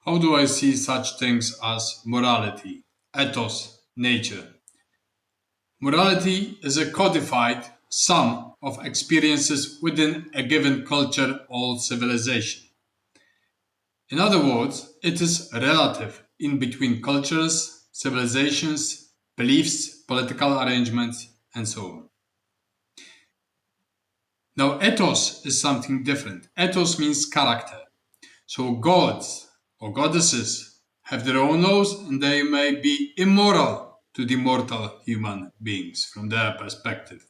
How do I see such things as morality, ethos, nature? Morality is a codified sum of experiences within a given culture or civilization. In other words, it is relative in between cultures, civilizations, beliefs, political arrangements, and so on. Now, ethos is something different. Ethos means character. So gods or goddesses have their own laws and they may be immoral to the mortal human beings from their perspective.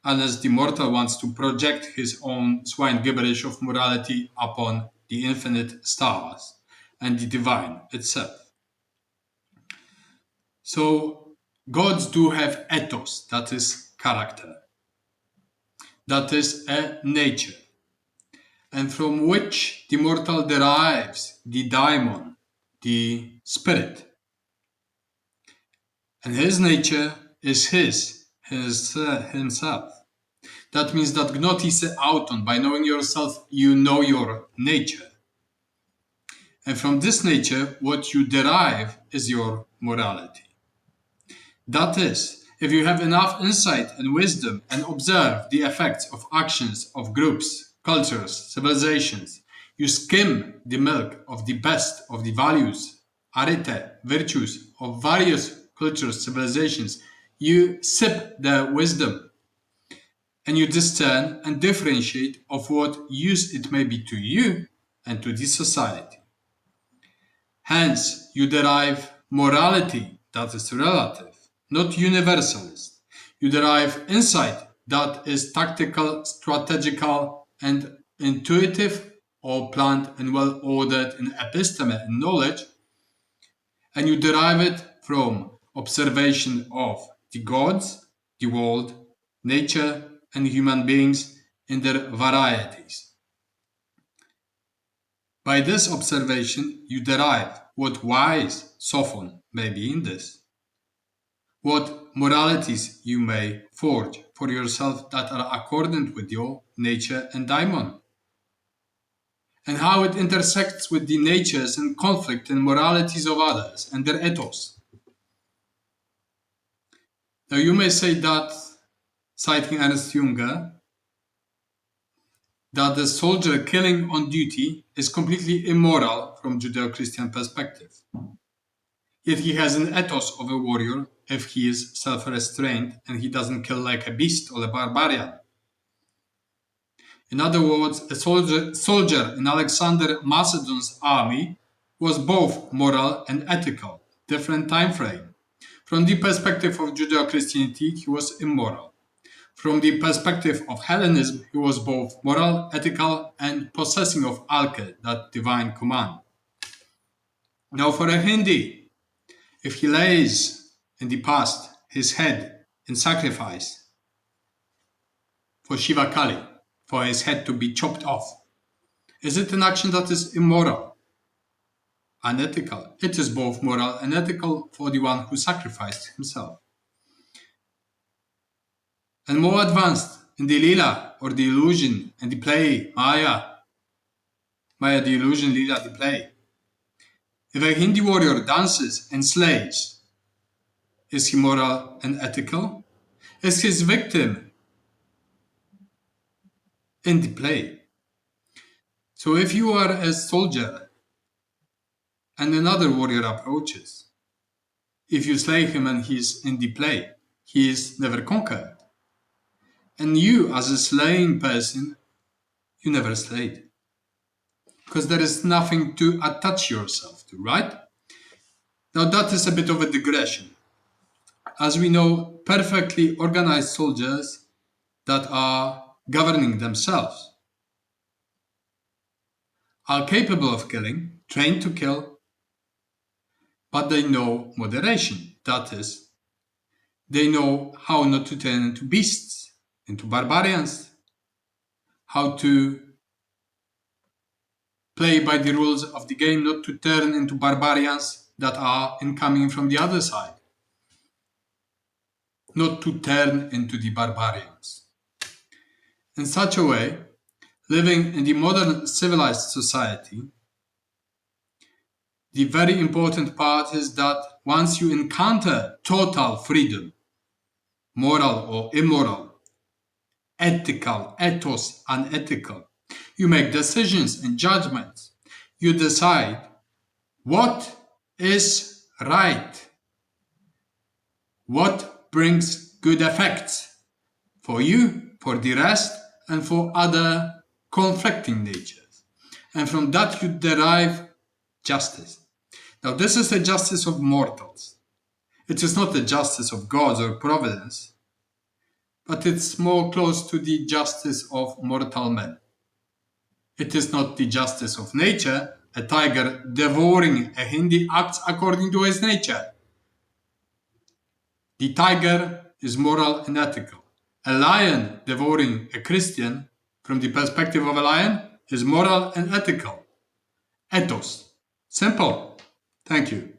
Unless the mortal wants to project his own swine gibberish of morality upon the infinite stars and the divine itself. So gods do have ethos, that is character, that is a nature, and from which the mortal derives the daimon, the spirit. And his nature is himself. That means that gnotise auton, by knowing yourself, you know your nature. And from this nature, what you derive is your morality. That is, if you have enough insight and wisdom and observe the effects of actions of groups, cultures, civilizations, you skim the milk of the best of the values, arete, virtues of various cultures, civilizations. You sip their wisdom and you discern and differentiate of what use it may be to you and to the society. Hence, you derive morality that is relative, not universalist. You derive insight that is tactical, strategical, and intuitive, or planned and well ordered in episteme and knowledge, and you derive it from observation of the gods, the world, nature, and human beings in their varieties. By this observation, you derive what wise sophon may be in this, what moralities you may forge for yourself that are accordant with your nature and daimon, and how it intersects with the natures and conflict and moralities of others and their ethos. Now you may say that, citing Ernst Junger, that the soldier killing on duty is completely immoral from Judeo-Christian perspective. Yet he has an ethos of a warrior if he is self-restrained and he doesn't kill like a beast or a barbarian. In other words, a soldier in Alexander Macedon's army was both moral and ethical, different time frame. From the perspective of Judeo-Christianity, he was immoral. From the perspective of Hellenism, he was both moral, ethical, and possessing of Alke, that divine command. Now for a Hindi, if he lays in the past his head in sacrifice for Shiva Kali, for his head to be chopped off, is it an action that is immoral, unethical? It is both moral and ethical for the one who sacrificed himself. And more advanced in the Leela, or the illusion, and the play, Maya, the illusion, Leela, the play. If a Hindi warrior dances and slays, is he moral and ethical? Is his victim in the play? So if you are a soldier and another warrior approaches, if you slay him and he is in the play, he is never conquered. And you, as a slaying person, you never slayed. Because there is nothing to attach yourself to, right? Now that is a bit of a digression. As we know, perfectly organized soldiers that are governing themselves are capable of killing, trained to kill, but they know moderation. That is, they know how not to turn into beasts, into barbarians, how to play by the rules of the game, not to turn into barbarians that are incoming from the other side, not to turn into the barbarians. In such a way, living in the modern civilized society, The very important part is that once you encounter total freedom, moral or immoral, ethical, ethos, unethical, you make decisions and judgments. You decide what is right, what brings good effects for you, for the rest, and for other conflicting natures. And from that you derive justice. Now, this is the justice of mortals. It is not the justice of gods or providence, but it's more close to the justice of mortal men. It is not the justice of nature. A tiger devouring a Hindi acts according to his nature. The tiger is moral and ethical. A lion devouring a Christian, from the perspective of a lion, is moral and ethical. Ethos. Simple. Thank you.